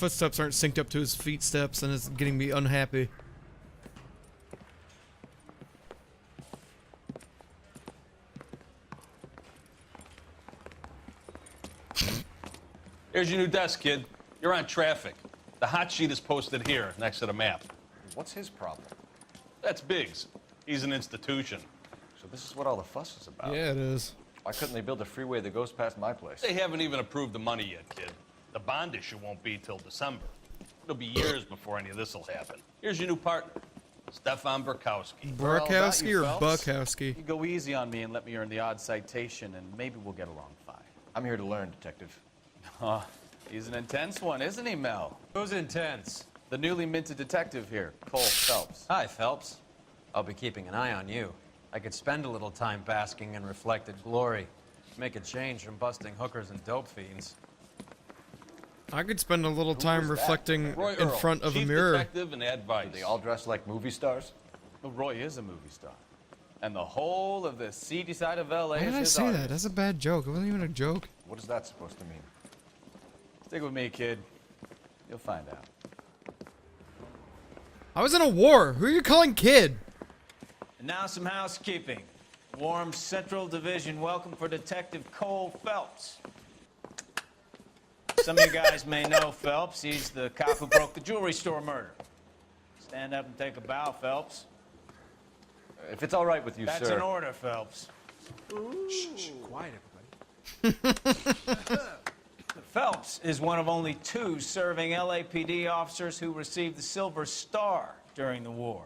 footsteps aren't synced up to his feet steps, and it's getting me unhappy. Here's your new desk, kid. You're on traffic. The hot sheet is posted here, next to the map. What's his problem? That's Biggs. He's an institution. So this is what all the fuss is about. Yeah, it is. Why couldn't they build a freeway that goes past my place? They haven't even approved the money yet, kid. The bond issue won't be till December. It'll be years before any of this will happen. Here's your new partner, Stefan Burkowski. Burkowski or Phelps. Buckowski? You go easy on me and let me earn the odd citation, and maybe we'll get along fine. I'm here to learn, Detective. He's an intense one, isn't he, Mel? Who's intense? The newly minted detective here, Cole Phelps. Hi, Phelps. I'll be keeping an eye on you. I could spend a little time basking in reflected glory. Make a change from busting hookers and dope fiends. I could spend a little time reflecting Roy in Earl, front of a Chief mirror. Detective and advice. They all dress like movie stars? Well, Roy is a movie star. And the whole of the seedy side of L.A. Why is did I his say artist. that? That's a bad joke. It wasn't even a joke. What is that supposed to mean? Stick with me, kid. You'll find out. I was in a war. Who are you calling kid? And now some housekeeping. Warm Central Division welcome for Detective Cole Phelps. Some of you guys may know Phelps. He's the cop who broke the jewelry store murder. Stand up and take a bow, Phelps. If it's all right with you, That's sir. an order, Phelps. Shh, quiet, everybody. Phelps is one of only 2 serving LAPD officers who received the Silver Star during the war.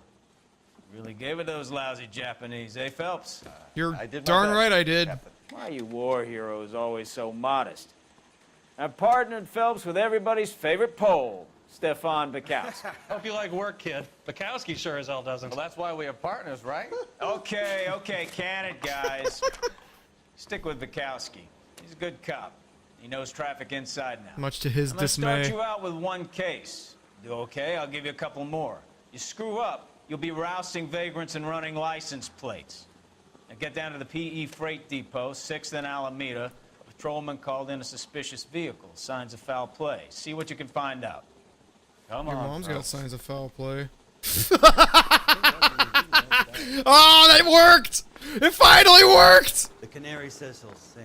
Really gave it those lousy Japanese, eh, Phelps? You're I did my darn best, right I did. Captain. Why are you war heroes always so modest? I've partnered Phelps with everybody's favorite Pole, Stefan Burkowski. Hope you like work, kid. Bukowski sure as hell doesn't. Well, that's why we have partners, right? Okay, can it, guys. Stick with Bukowski. He's a good cop. He knows traffic inside and out. Much to his Let's start dismay. you out with one case. Do okay? I'll give you a couple more. You screw up, you'll be rousting vagrants and running license plates. Now get down to the PE Freight Depot, 6th and Alameda. A patrolman called in a suspicious vehicle. Signs of foul play. See what you can find out. Come Your on. mom's got Phelps. signs of foul play. Oh, that worked! It finally worked! The canary says he'll sing.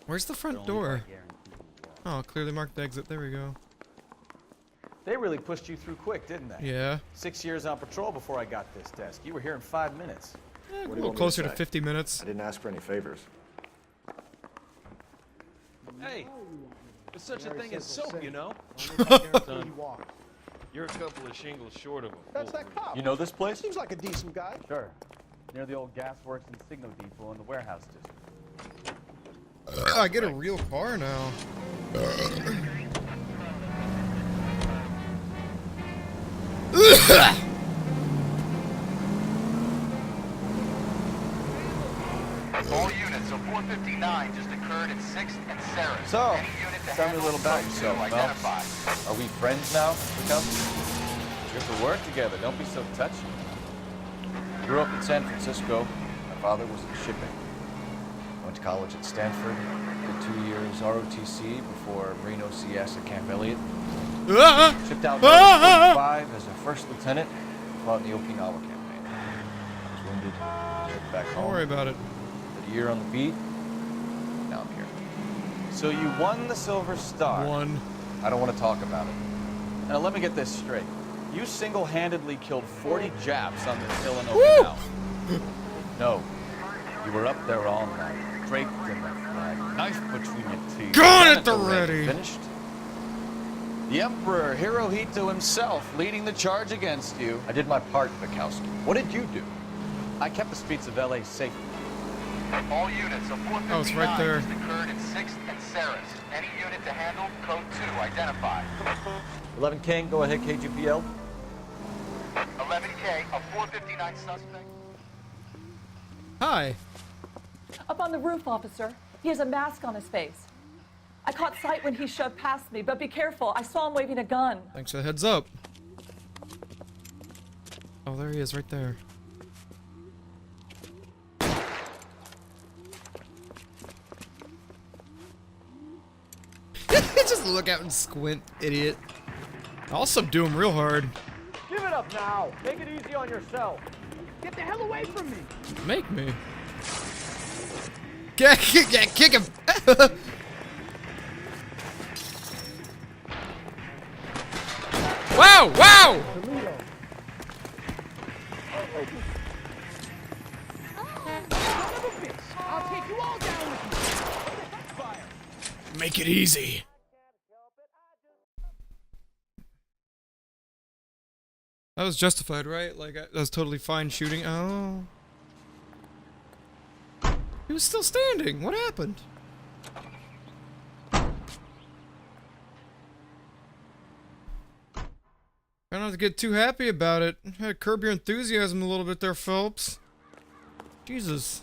Where's the front door? Oh, clearly marked exit. There we go. They really pushed you through quick, didn't they? Yeah. 6 years on patrol before I got this desk. You were here in 5 minutes. A little closer to 50 minutes. I didn't ask for any favors. Hey, there's such a thing as soap, you know? You're a couple of shingles short of a That's fool. that cop. You know this place? Seems like a decent guy. Sure. Near the old gas works and signal depot in the warehouse district. I get a real car now. All units, so 459 just occurred at 6th and Sarah. So, Any unit to tell me a handle little about code yourself, 2 Phelps. identified. Are we friends now, Burkowski? We have to work together. Don't be so touchy. Grew up in San Francisco. My father was in shipping. Went to college at Stanford. Did 2 years ROTC before Reno CS at Camp Elliott. Shipped out in 1945 as a first lieutenant. Fought in the Okinawa campaign. I was wounded. Served back home. Don't worry about it. Did a year on the beat. Now I'm here. So you won the Silver Star. One. I don't want to talk about it. Now let me get this straight. You single-handedly killed 40 Japs on this hill in Okinawa. No. You were up there all night, draped in the flag, knife between your teeth. Got it Jonathan already. Finished? The Emperor Hirohito himself leading the charge against you. I did my part, Bukowski. What did you do? I kept the streets of LA safe. All units, so 459 Oh, it's right there. just occurred at 6th and Sarah's. Any unit to handle code 2 identified. 11 King, go ahead, KGPL. 11K, a 459 suspect. Hi. Up on the roof, officer. He has a mask on his face. I caught sight when he shoved past me, but be careful. I saw him waving a gun. Thanks for the heads up. Oh, there he is, right there. Just look out and squint, idiot. I'll subdue him real hard. Give it up now. Make it easy on yourself. Get the hell away from me! Make me. Kick him! Wow! Wow! I'll take you all down with me! Make it easy. That was justified, right? Like, that was totally fine shooting. Oh. He was still standing. What happened? Try not to get too happy about it. Curb your enthusiasm a little bit there, Phelps. Jesus.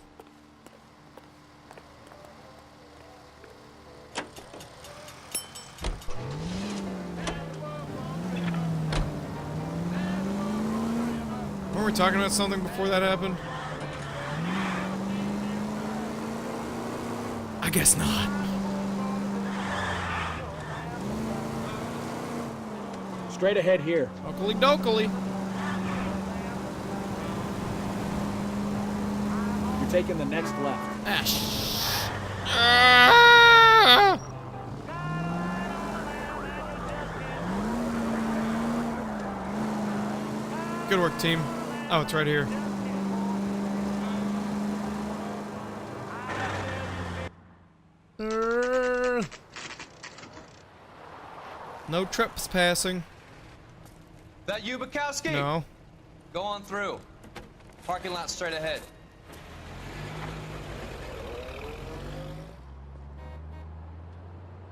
Weren't we talking about something before that happened? I guess not. Straight ahead here. Oakley dokely. You're taking the next left. Ah! Good work, team. Oh, it's right here. No trespassing. That you, Bukowski? No. Go on through. Parking lot straight ahead.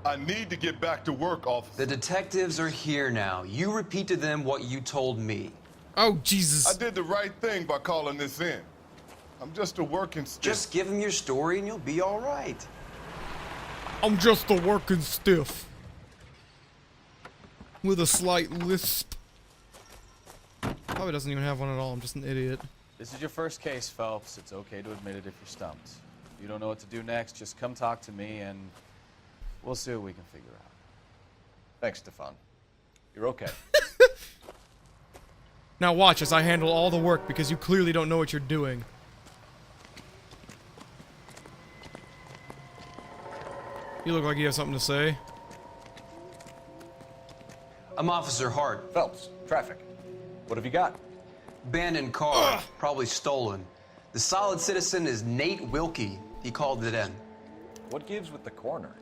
I need to get back to work, officer. The detectives are here now. You repeat to them what you told me. Oh, Jesus. I did the right thing by calling this in. I'm just a working stiff. Just give them your story and you'll be all right. I'm just a working stiff. With a slight lisp. Probably doesn't even have one at all. I'm just an idiot. This is your first case, Phelps. It's okay to admit it if you're stumped. If you don't know what to do next, just come talk to me and we'll see what we can figure out. Thanks, Stefan. You're okay. Now watch as I handle all the work because you clearly don't know what you're doing. You look like you have something to say. I'm Officer Hart. Phelps, traffic. What have you got? Abandoned car, probably stolen. The solid citizen is Nate Wilkie. He called it in. What gives with the coroner?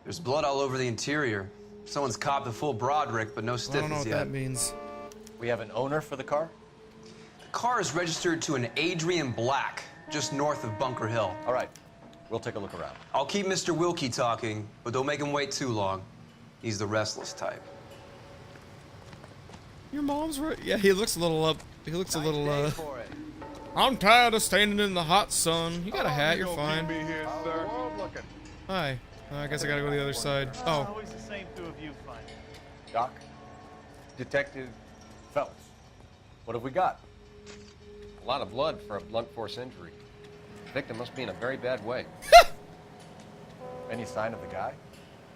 There's blood all over the interior. Someone's copped a full Broderick, but no I don't know stiffness what yet. that means. We have an owner for the car? The car is registered to an Adrian Black, just north of Bunker Hill. All right. We'll take a look around. I'll keep Mr. Wilkie talking, but don't make him wait too long. He's the restless type. Your mom's right. Yeah, he looks a little up. He looks a little, I'm tired of standing in the hot sun. You got a hat, you're fine. Hi. I guess I gotta go to the other side. Oh. Always the same two of you, fine. Doc? Detective Phelps. What have we got? A lot of blood for a blunt force injury. The victim must be in a very bad way. Any sign of the guy?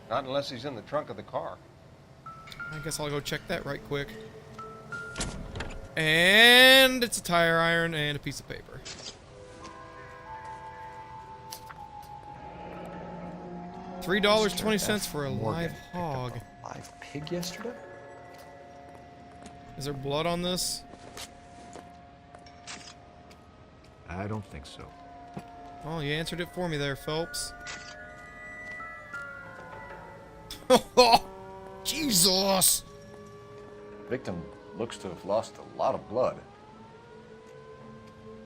Not unless he's in the trunk of the car. I guess I'll go check that right quick. And it's a tire iron and a piece of paper. $3.20 for a live hog. A live pig yesterday? Is there blood on this? I don't think so. Oh, you answered it for me there, Phelps. Jesus! Victim looks to have lost a lot of blood.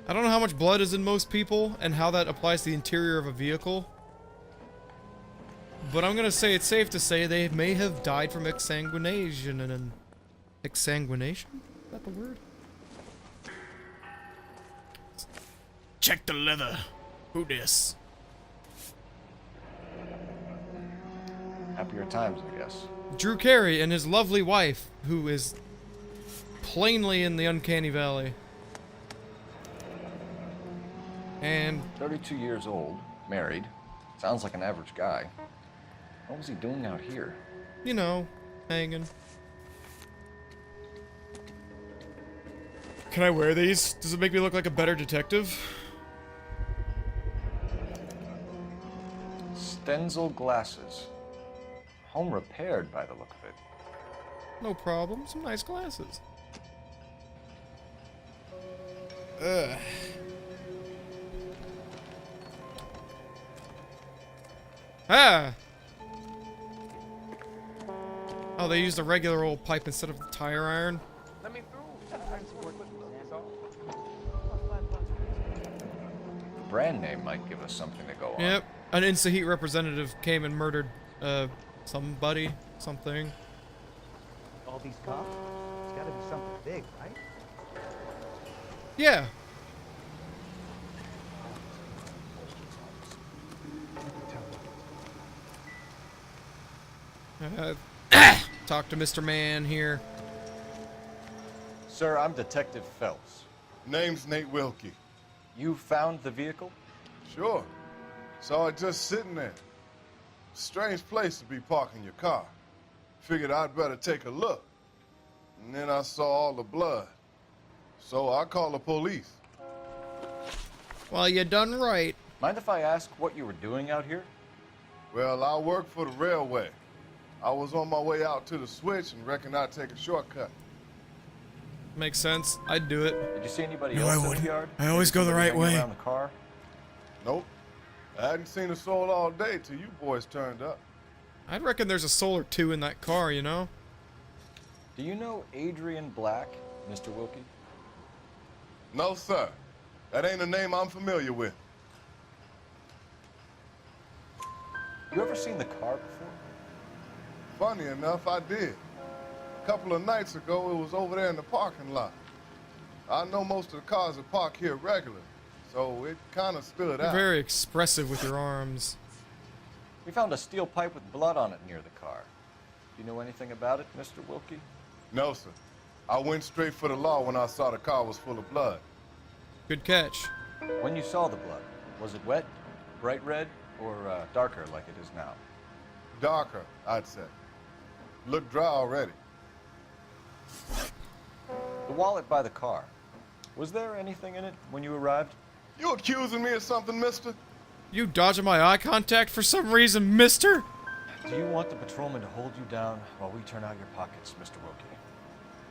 I don't know how much blood is in most people and how that applies to the interior of a vehicle. But I'm gonna say it's safe to say they may have died from exsanguination. Exsanguination? Is that the word? Check the leather. Who dis? Happier times, I guess. Drew Carey and his lovely wife, who is plainly in the uncanny valley. And 32 years old, married. Sounds like an average guy. What was he doing out here? you know, hanging. Can I wear these? Does it make me look like a better detective? Stenzel glasses. Home repaired by the look of it. No problem. Some nice glasses. Ugh. Ah! Oh, they used a regular old pipe instead of the tire iron. Let me through. The brand name might give us something to go on. Yep. An Insta-Heat representative came and murdered, somebody, something. All these cops? It's gotta be something big, right? Yeah. Talk to Mr. Man here. Sir, I'm Detective Phelps. Name's Nate Wilkie. You found the vehicle? Sure. Saw it just sitting there. Strange place to be parking your car. Figured I'd better take a look. And then I saw all the blood. So I called the police. Well, you done right. Mind if I ask what you were doing out here? Well, I work for the railway. I was on my way out to the switch and reckoned I'd take a shortcut. Makes sense. I'd do it. Did you see anybody No, else I in the wouldn't. yard? I always Maybe go the somebody right hanging way. around the car? Nope. I hadn't seen a soul all day till you boys turned up. I'd reckon there's a soul or two in that car, you know? Do you know Adrian Black, Mr. Wilkie? No, sir. That ain't a name I'm familiar with. You ever seen the car before? Funny enough, I did. A couple of nights ago, it was over there in the parking lot. I know most of the cars are parked here regularly, so it kind of stood You're out. very expressive with your arms. We found a steel pipe with blood on it near the car. Do you know anything about it, Mr. Wilkie? No, sir. I went straight for the law when I saw the car was full of blood. Good catch. When you saw the blood, was it wet, bright red, or darker like it is now? Darker, I'd say. Looked dry already. The wallet by the car. Was there anything in it when you arrived? You accusing me of something, mister? You dodging my eye contact for some reason, mister? Do you want the patrolman to hold you down while we turn out your pockets, Mr. Wilkie?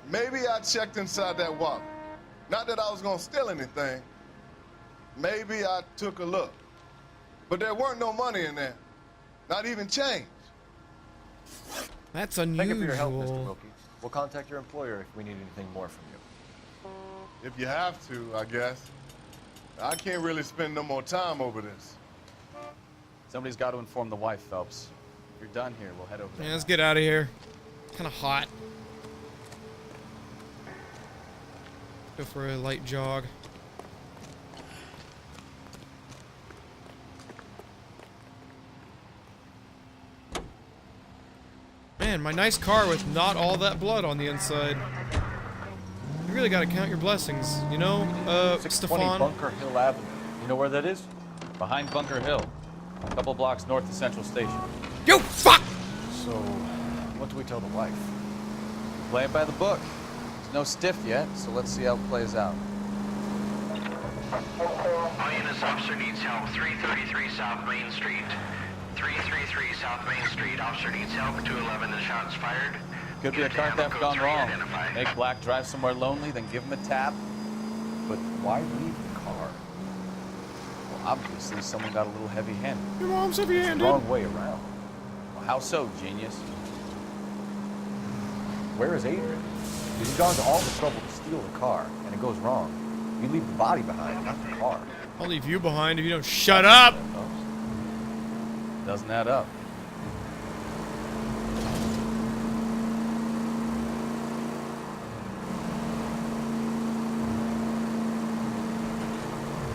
Maybe I checked inside that wallet. Not that I was gonna steal anything. Maybe I took a look. But there weren't no money in there. Not even change. That's Thank you for your help, Mr. unusual. Wilkie. We'll contact your employer if we need anything more from you. If you have to, I guess. I can't really spend no more time over this. Somebody's got to inform the wife, Phelps. If you're done here, we'll head over there. Yeah, let's get out of here. Kind of hot. Go for a light jog. Man, my nice car with not all that blood on the inside. You really gotta count your blessings, you know, 620 Stefan? Bunker Hill Avenue. You know where that is? Behind Bunker Hill, a couple blocks north of Central Station. You fuck! So, what do we tell the wife? Play it by the book. There's no stiff yet, so let's see how it plays out. All units, officer needs help. 333 South Main Street. 333 South Main Street. Officer needs help. 211, the shots fired. Could be a car theft gone wrong. Make Black drive somewhere lonely, then give him a tap. But why leave the car? Well, obviously someone got a little heavy-handed. Your mom's It's heavy-handed. the wrong way around. Well, how so, genius? Where is Adrian? He's gone to all the trouble to steal the car, and it goes wrong. You leave the body behind, not the car. I'll leave you behind if you don't shut up! Doesn't add up.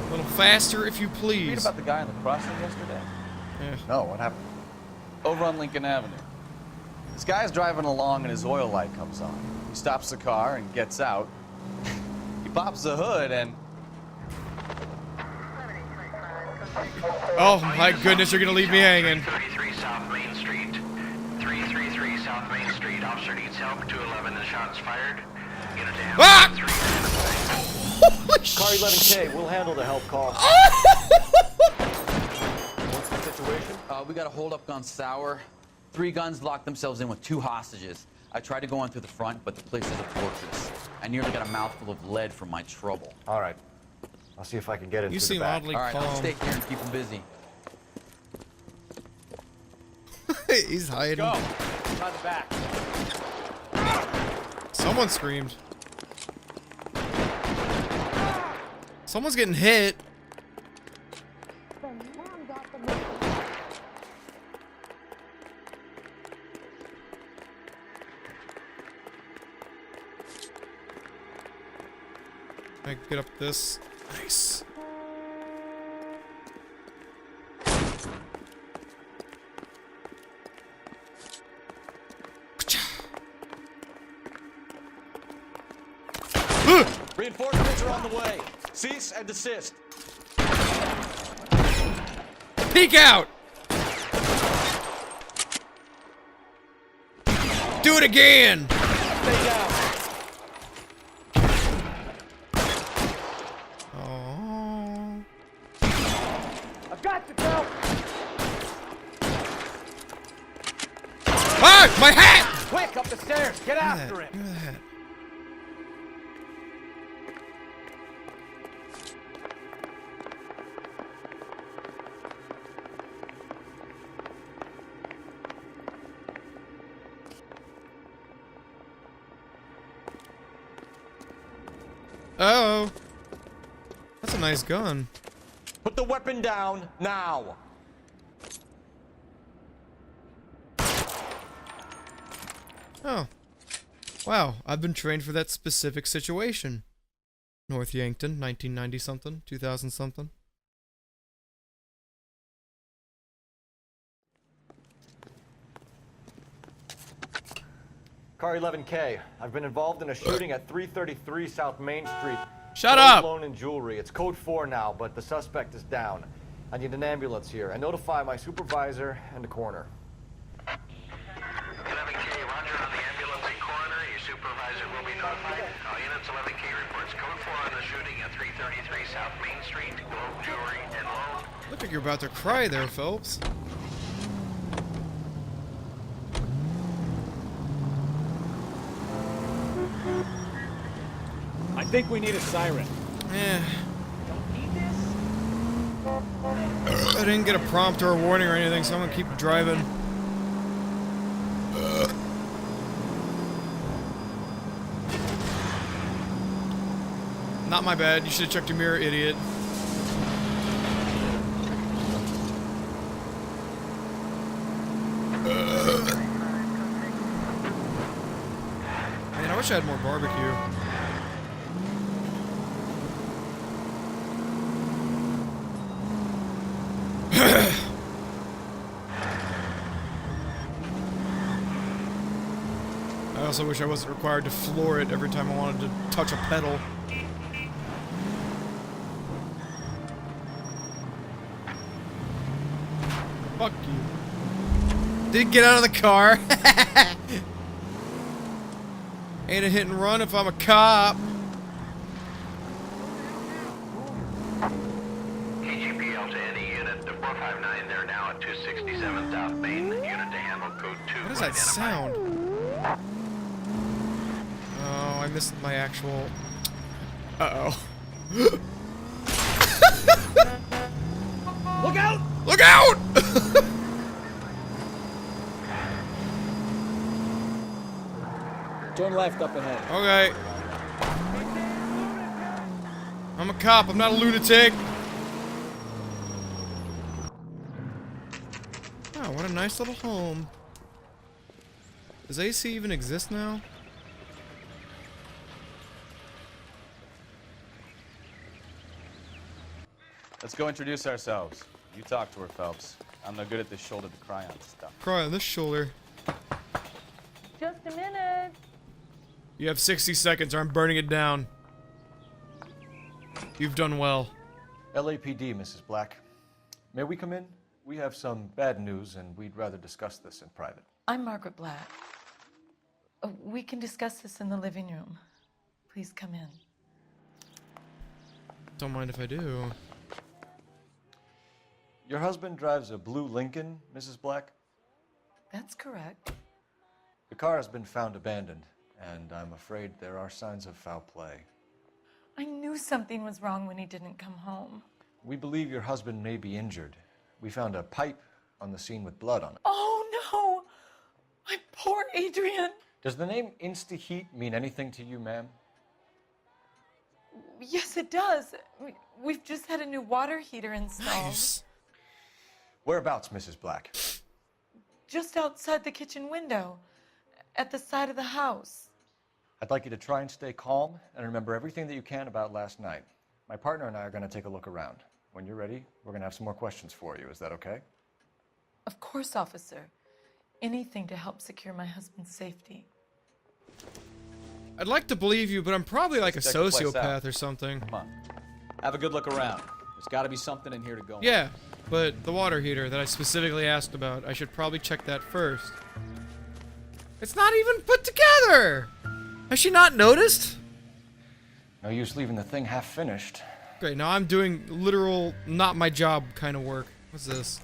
A little faster, if you Read please. about the guy on the crossing yesterday? Yeah. No, what happened? Over on Lincoln Avenue. This guy's driving along and his oil light comes on. He stops the car and gets out. He pops the hood and... Oh my goodness, you're gonna leave me hanging. 333 South Main Street. 333 South Main Street. Officer needs help. 211, the shots fired. Ah! Car 11K, we'll handle the help call. What's the situation? We got a hold-up gone sour. 3 guns locked themselves in with 2 hostages. I tried to go in through the front, but the place is a fortress. I nearly got a mouthful of lead from my trouble. All right. I'll see if I can get into You the seem back. oddly All right, I'll calm. stay here and keep them busy. He's hiding. Go. Try the back. Someone screamed. Someone's getting hit. I get up this. Nice. Reinforcements are on the way. Cease and desist. Peek out! Do it again! Stay down. Oh. I've got you, Bill. Ah! My hat! Quick, up the stairs. Get after him. Give me the hat. Oh, that's a nice gun. Put the weapon down now. Oh, wow, I've been trained for that specific situation. North Yankton, 1990 something, 2000 something. Car 11K, I've been involved in a shooting at 333 South Main Street. Shut up! Loan and jewelry. It's code 4 now, but the suspect is down. I need an ambulance here and notify my supervisor and the coroner. 11K, roger on the ambulance and coroner. Your supervisor will be notified. All units, 11K reports code 4 on the shooting at 333 South Main Street. Gold jewelry and loan. Look like you're about to cry there, Phelps. I think we need a siren. Yeah. I didn't get a prompt or a warning or anything, so I'm gonna keep driving. Not my bad. You should have checked your mirror, idiot. Man, I wish I had more barbecue. I also wish I wasn't required to floor it every time I wanted to touch a pedal. Fuck you. Did get out of the car. Ain't a hit and run if I'm a cop. KGPL to any unit, the 459, they're now at 267 South Main. Unit to handle code 2. What is that sound? Oh, I missed my actual... Uh-oh. Look out! Look out! Turn left up ahead. Okay. I'm a cop, I'm not a lunatic. Oh, what a nice little home. Does AC even exist now? Let's go introduce ourselves. You talk to her, Phelps. I'm no good at this shoulder to cry on stuff. Cry on this shoulder. Just a minute. You have 60 seconds or I'm burning it down. You've done well. LAPD, Mrs. Black. May we come in? We have some bad news and we'd rather discuss this in private. I'm Margaret Black. We can discuss this in the living room. Please come in. Don't mind if I do. Your husband drives a blue Lincoln, Mrs. Black? That's correct. The car has been found abandoned, and I'm afraid there are signs of foul play. I knew something was wrong when he didn't come home. We believe your husband may be injured. We found a pipe on the scene with blood on it. Oh no! My poor Adrian! Does the name Insta-Heat mean anything to you, ma'am? Yes, it does. We've just had a new water heater installed. Nice. Whereabouts, Mrs. Black? Just outside the kitchen window, at the side of the house. I'd like you to try and stay calm and remember everything that you can about last night. My partner and I are going to take a look around. When you're ready, we're going to have some more questions for you. Is that okay? Of course, officer. Anything to help secure my husband's safety. I'd like to believe you, but I'm probably like a Check the place sociopath out. or something. Come on. Have a good look around. There's got to be something in here to go on. Yeah, but the water heater that I specifically asked about, I should probably check that first. It's not even put together! Has she not noticed? No use leaving the thing half finished. Great, now I'm doing literal, not my job kind of work. What's this?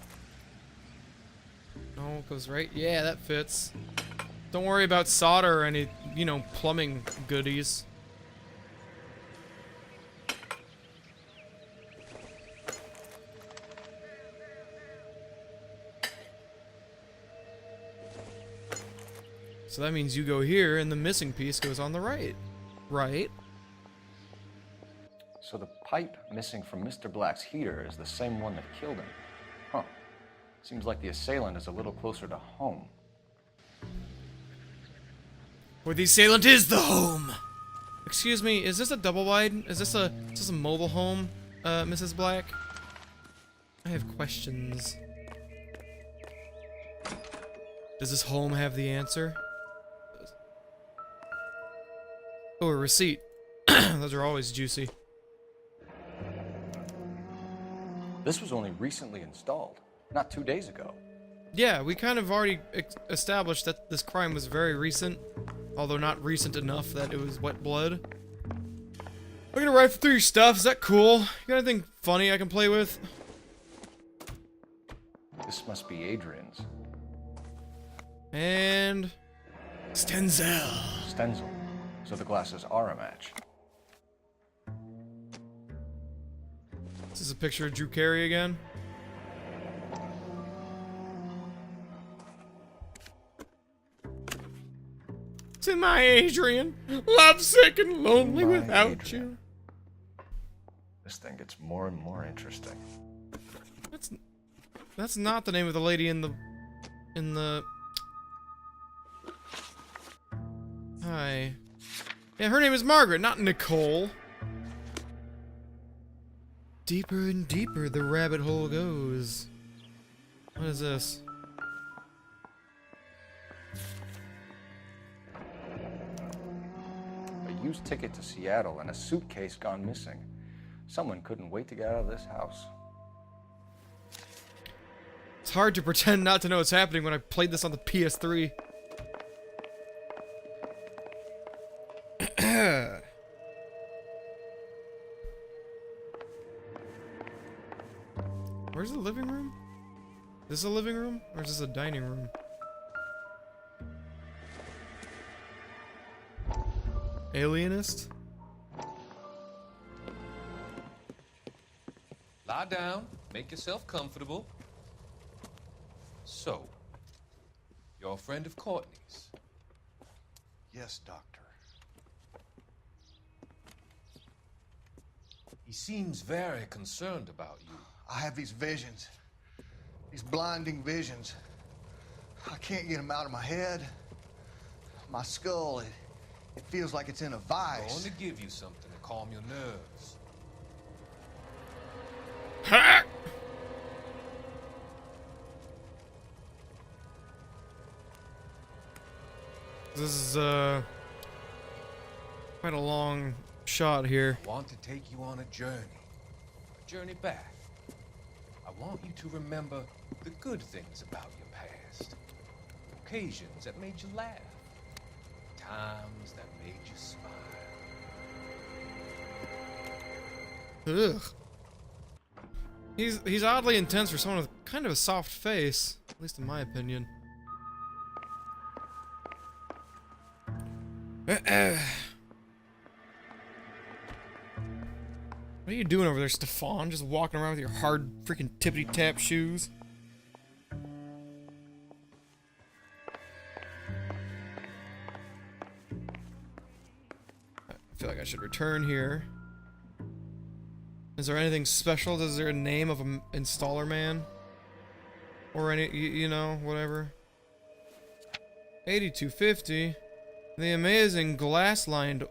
No, it goes right. Yeah, that fits. Don't worry about solder or any, you know, plumbing goodies. So that means you go here and the missing piece goes on the right. Right? So the pipe missing from Mr. Black's heater is the same one that killed him. Huh. Seems like the assailant is a little closer to home. Where the assailant is the home! Excuse me, is this a double wide? Is this a mobile home, Mrs. Black? I have questions. Does this home have the answer? Oh, a receipt. Those are always juicy. This was only recently installed, not 2 days ago. Yeah, we kind of already established that this crime was very recent, although not recent enough that it was wet blood. I'm gonna rifle through your stuff. Is that cool? You got anything funny I can play with? This must be Adrian's. And Stenzel. Stenzel. So the glasses are a match. Is this a picture of Drew Carey again? To my Adrian, lovesick and lonely My without Adrian. you. This thing gets more and more interesting. That's not the name of the lady in the Hi. Yeah, her name is Margaret, not Nicole. Deeper and deeper the rabbit hole goes. What is this? A used ticket to Seattle and a suitcase gone missing. Someone couldn't wait to get out of this house. It's hard to pretend not to know what's happening when I played this on the PS3. Where's the living room? Is this a living room? Or is this a dining room? Alienist? Lie down, make yourself comfortable. So, you're a friend of Courtney's? Yes, Doctor. He seems very concerned about you. I have these visions. These blinding visions. I can't get them out of my head. My skull, it feels like it's in a I'm vice. going to give you something to calm your nerves. Ha! This is quite a long shot here. I want to take you on a journey back. I want you to remember the good things about your past. Occasions that made you laugh. Times that made you smile. Ugh. He's oddly intense for someone with kind of a soft face, at least in my opinion. What are you doing over there, Stefan? Just walking around with your hard freaking tippity-tap shoes? I feel like I should return here. Is there anything special? Is there a name of an installer man? Or any, you know, whatever. 8250. The amazing glass-lined... I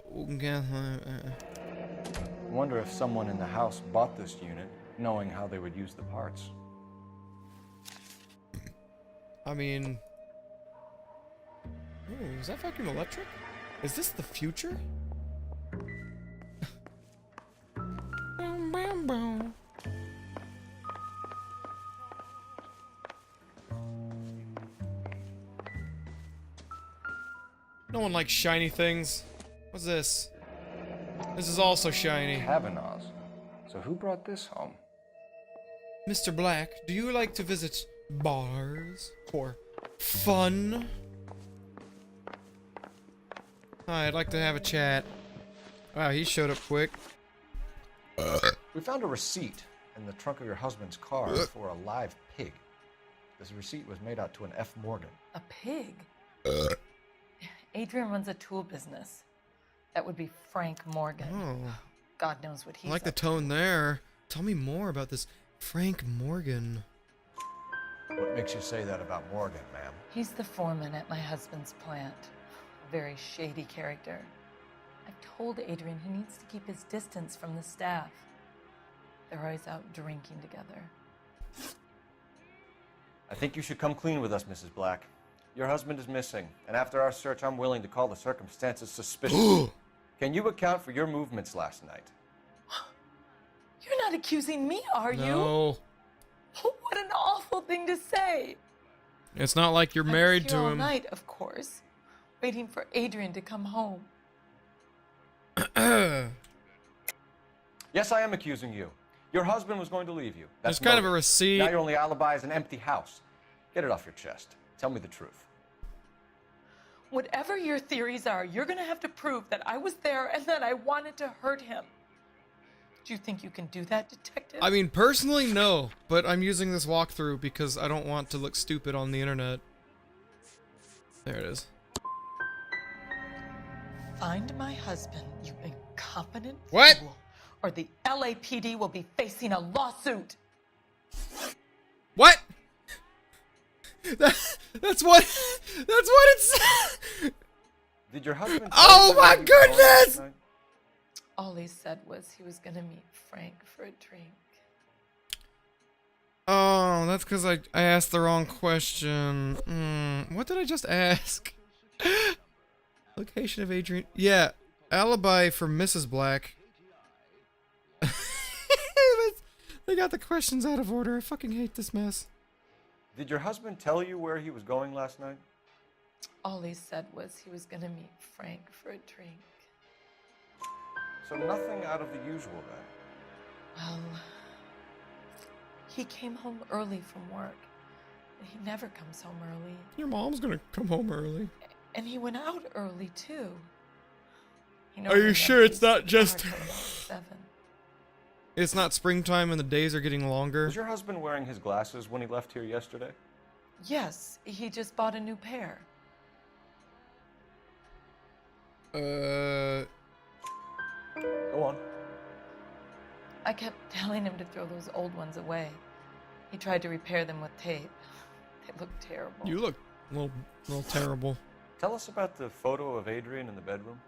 wonder if someone in the house bought this unit, knowing how they would use the parts. I mean... Ooh, is that vacuum electric? Is this the future? No one likes shiny things. What's this? This is also shiny. Cavanaugh's. So who brought this home? Mr. Black, do you like to visit bars for fun? Hi, I'd like to have a chat. Wow, he showed up quick. We found a receipt in the trunk of your husband's car for a live pig. This receipt was made out to an F. Morgan. A pig? Adrian runs a tool business. That would be Frank Morgan. Oh. God knows what he's I like the tone there. Tell me more about this Frank Morgan. What makes you say that about Morgan, ma'am? He's the foreman at my husband's plant. A very shady character. I've told Adrian he needs to keep his distance from the staff. They're always out drinking together. I think you should come clean with us, Mrs. Black. Your husband is missing, and after our search, I'm willing to call the circumstances suspicious. Can you account for your movements last night? You're not accusing me, are you? No. What an awful thing to say. It's not like you're married to all him. night, of course, waiting for Adrian to come home. Yes, I am accusing you. Your husband was going to leave you. There's kind of a receipt. Now your only alibi is an empty house. Get it off your chest. Tell me the truth. Whatever your theories are, you're going to have to prove that I was there and that I wanted to hurt him. Do you think you can do that, detective? I mean, personally, no. But I'm using this walkthrough because I don't want to look stupid on the internet. There it is. Find my husband, you incompetent What? fool, or the LAPD will be facing a lawsuit. What? That's what it said. Did your husband? Oh my goodness! All he said was he was gonna meet Frank for a drink. Oh, that's because I asked the wrong question. What did I just ask? Location of Adrian. Yeah, alibi for Mrs. Black. They got the questions out of order. I fucking hate this mess. Did your husband tell you where he was going last night? All he said was he was gonna meet Frank for a drink. So nothing out of the usual then? Well, he came home early from work. He never comes home early. Your mom's gonna come home early. And he went out early, too. Are you sure it's not just... 7. It's not springtime and the days are getting longer? Was your husband wearing his glasses when he left here yesterday? Yes, he just bought a new pair. Go on. I kept telling him to throw those old ones away. He tried to repair them with tape. They look terrible. You look a little terrible. Tell us about the photo of Adrian in the bedroom.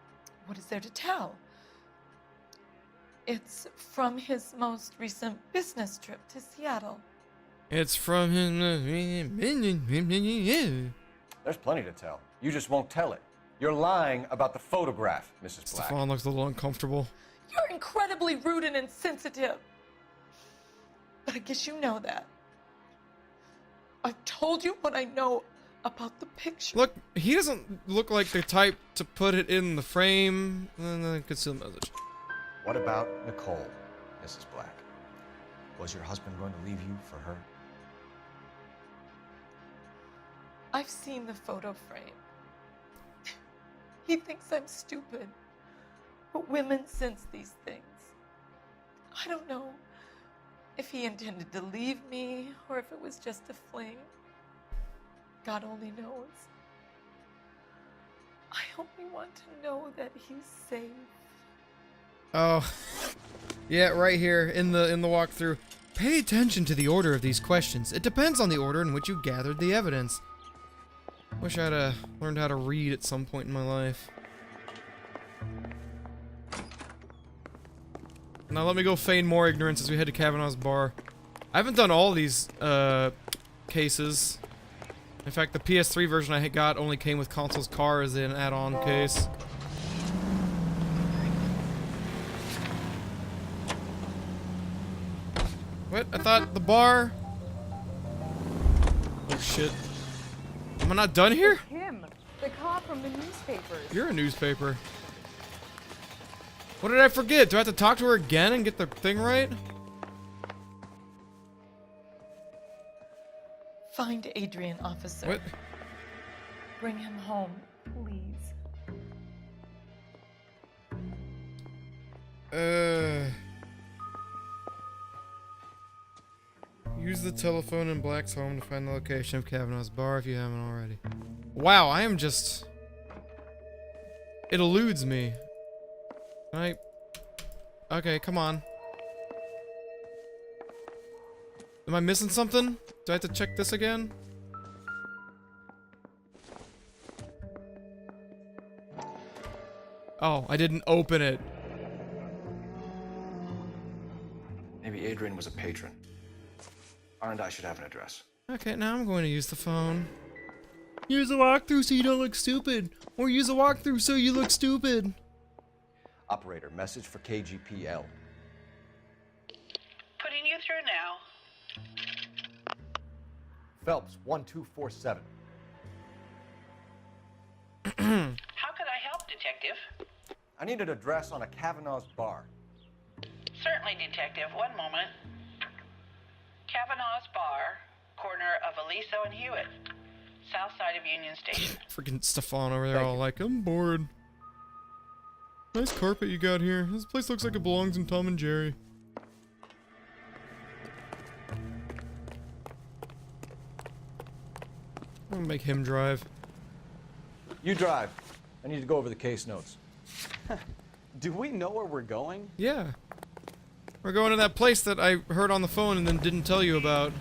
What is there to tell? It's from his most recent business trip to Seattle. It's from him. There's plenty to tell. You just won't tell it. You're lying about the photograph, Mrs. Black. Stefan looks a little uncomfortable. You're incredibly rude and insensitive. But I guess you know that. I've told you what I know about the picture. Look, he doesn't look like the type to put it in the frame and then conceal message. What about Nicole? Mrs. Black? Was your husband going to leave you for her? I've seen the photo frame. He thinks I'm stupid. But women sense these things. I don't know if he intended to leave me or if it was just a fling. God only knows. I only want to know that he's safe. Oh, yeah, right here in the walkthrough. Pay attention to the order of these questions. It depends on the order in which you gathered the evidence. Wish I'd learned how to read at some point in my life. Now let me go feign more ignorance as we head to Kavanaugh's bar. I haven't done all these cases. In fact, the PS3 version I got only came with Console's Car as an add-on case. What? I thought the bar... Oh shit. Am I not done here? Him, the cop from the newspapers. You're a newspaper. What did I forget? Do I have to talk to her again and get the thing right? Find Adrian, officer. What? Bring him home, please. Use the telephone in Black's home to find the location of Kavanaugh's bar if you haven't already. Wow, I am just... It eludes me. Okay, come on. Am I missing something? Do I have to check this again? Oh, I didn't open it. Maybe Adrian was a patron. R&I should have an address. Okay, now I'm going to use the phone. Use a walkthrough so you don't look stupid. Or use a walkthrough so you look stupid. Operator, message for KGPL. Putting you through now. Phelps, 1247. How could I help, Detective? I need an address on a Kavanaugh's bar. Certainly, Detective. One moment. Kavanaugh's Bar, corner of Aliso and Hewitt, south side of Union Station. Freaking Stefan over there all like, I'm bored. Nice carpet you got here. This place looks like it belongs in Tom and Jerry. I'm gonna make him drive. You drive. I need to go over the case notes. Do we know where we're going? Yeah. We're going to that place that I heard on the phone and then didn't tell you about.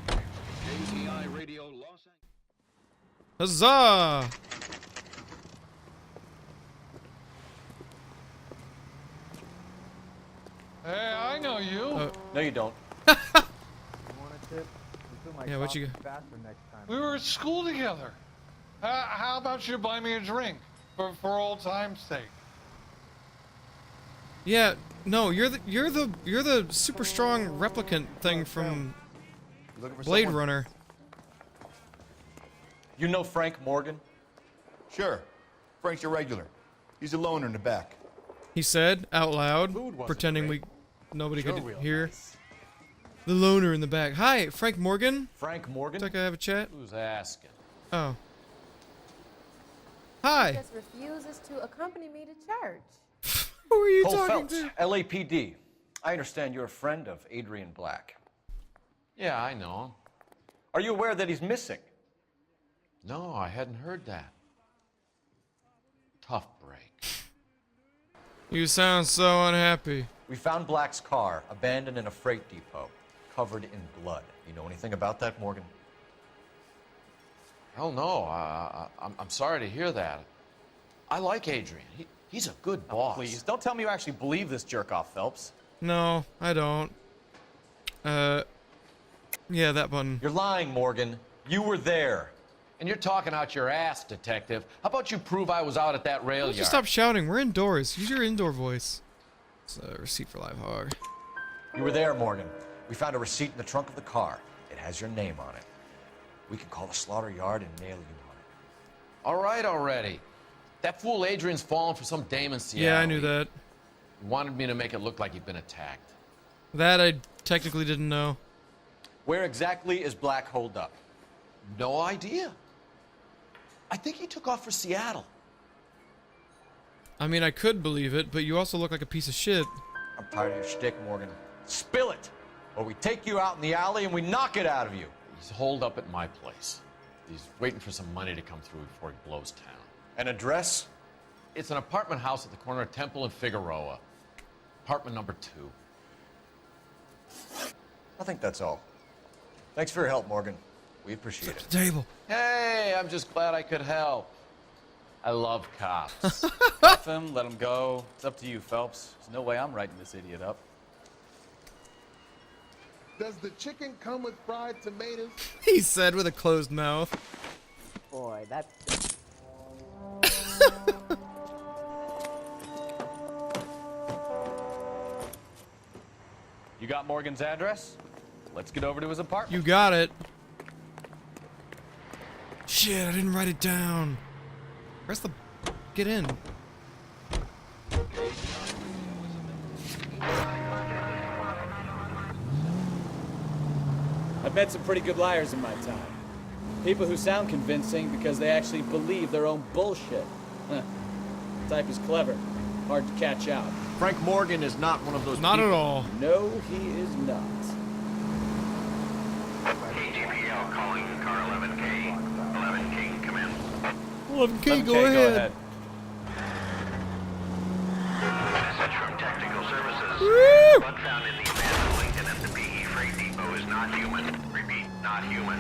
KZI Radio Los Angeles. Huzzah! Hey, I know you. No, you don't. Yeah, what you got? Faster next time. We were at school together. How about you buy me a drink for old time's sake? Yeah, no, you're the super strong replicant thing from Blade Runner. You know Frank Morgan? Sure. Frank's a regular. He's a loner in the back. He said out loud, pretending nobody could hear. The loner in the back. Hi, Frank Morgan. Frank Morgan? Looks like I have a chat. Who's asking? Oh. Hi. Just refuses to accompany me to church. Who are you Cole talking Phelps, to? LAPD. I understand you're a friend of Adrian Black. Yeah, I know him. Are you aware that he's missing? No, I hadn't heard that. Tough break. You sound so unhappy. We found Black's car abandoned in a freight depot, covered in blood. You know anything about that, Morgan? Hell no. I'm sorry to hear that. I like Adrian. He's a good boss. Please, don't tell me you actually believe this jerk-off, Phelps. No, I don't. Yeah, that button. You're lying, Morgan. You were there. And you're talking out your ass, Detective. How about you prove I was out at that rail Why don't you yard? stop shouting? We're indoors. Use your indoor voice. It's a receipt for live hog. You were there, Morgan. We found a receipt in the trunk of the car. It has your name on it. We can call the slaughter yard and nail you on it. All right already. That fool Adrian's falling for some dame in Seattle. Yeah, I knew that. Wanted me to make it look like he'd been attacked. That I technically didn't know. Where exactly is Black holed up? No idea. I think he took off for Seattle. I mean, I could believe it, but you also look like a piece of shit. I'm tired of your shtick, Morgan. Spill it, or we take you out in the alley and we knock it out of you. He's holed up at my place. He's waiting for some money to come through before he blows town. An address? It's an apartment house at the corner of Temple and Figueroa. Apartment number 2. I think that's all. Thanks for your help, Morgan. We appreciate it. Table. Hey, I'm just glad I could help. I love cops. Cuff him, let him go. It's up to you, Phelps. There's no way I'm writing this idiot up. Does the chicken come with fried tomatoes? He said with a closed mouth. Boy, that's... You got Morgan's address? Let's get over to his apartment. You got it. Shit, I didn't write it down. Press the... Get in. I've met some pretty good liars in my time. People who sound convincing because they actually believe their own bullshit. Huh. The type is clever. Hard to catch out. Frank Morgan is not one of those Not people. at all. No, he is not. KGPL calling car 11K. 11K, come in. 11K, go ahead. Message from Technical Services. Woo! Blood found in the abandoned Lincoln at the PE Freight Depot is not human. Repeat, not human.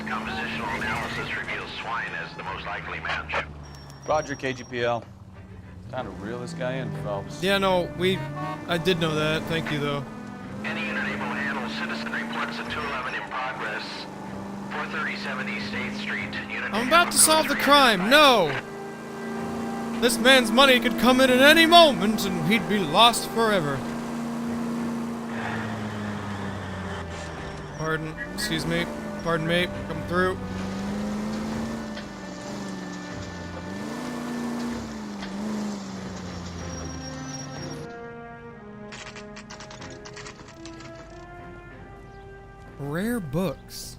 Compositional analysis reveals swine as the most likely match. Roger, KGPL. Time to reel this guy in, Phelps. Yeah, no, I did know that. Thank you, though. Any unit able to handle citizen reports at 211 in progress. 437 East 8th Street. Unit I'm about to solve the crime. No! This man's money could come in at any moment and he'd be lost forever. Pardon, excuse me. Pardon me. Come through. Rare books.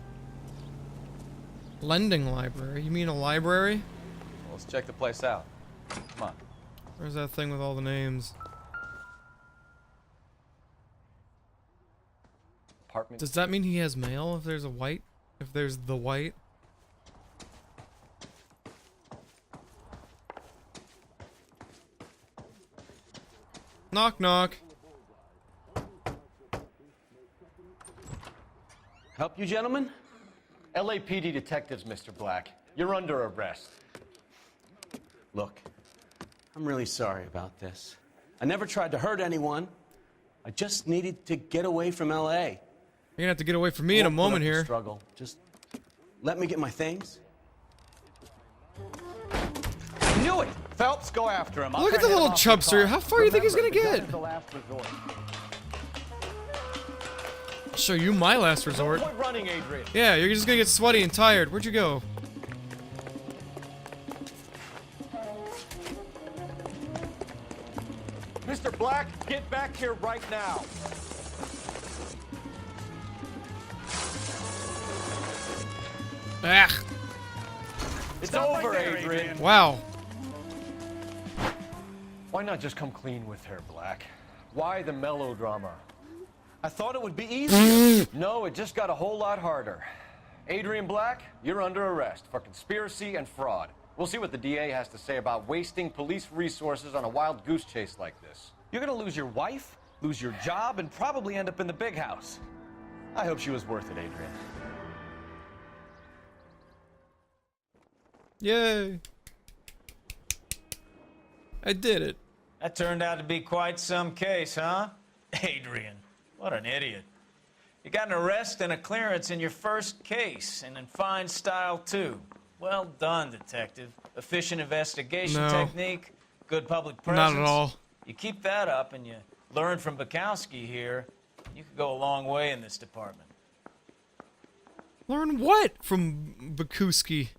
Lending library. You mean a library? Well, let's check the place out. Come on. Where's that thing with all the names? Apartment. Does that mean he has mail if there's a white? If there's the white? Knock knock. Help you, gentlemen? LAPD detectives, Mr. Black. You're under arrest. Look, I'm really sorry about this. I never tried to hurt anyone. I just needed to get away from LA. You're gonna have to get away from me in a moment here. Struggle. Just let me get my things. Knew it! Phelps, go after him. Look at the little chubster. How far do you think he's gonna get? I'll show you my last resort. Quit running, Adrian. Yeah, you're just gonna get sweaty and tired. Where'd you go? Mr. Black, get back here right now. Ah. It's over, Adrian. Wow. Why not just come clean with her, Black? Why the melodrama? I thought it would be easier. No, it just got a whole lot harder. Adrian Black, you're under arrest for conspiracy and fraud. We'll see what the DA has to say about wasting police resources on a wild goose chase like this. You're gonna lose your wife, lose your job, and probably end up in the big house. I hope she was worth it, Adrian. Yay. I did it. That turned out to be quite some case, huh? Adrian, what an idiot. You got an arrest and a clearance in your first case, and in fine style, too. Well done, detective. Efficient investigation technique, good public presence. Not at all. You keep that up and you learn from Bukowski here, you could go a long way in this department. Learn what from Bukowski?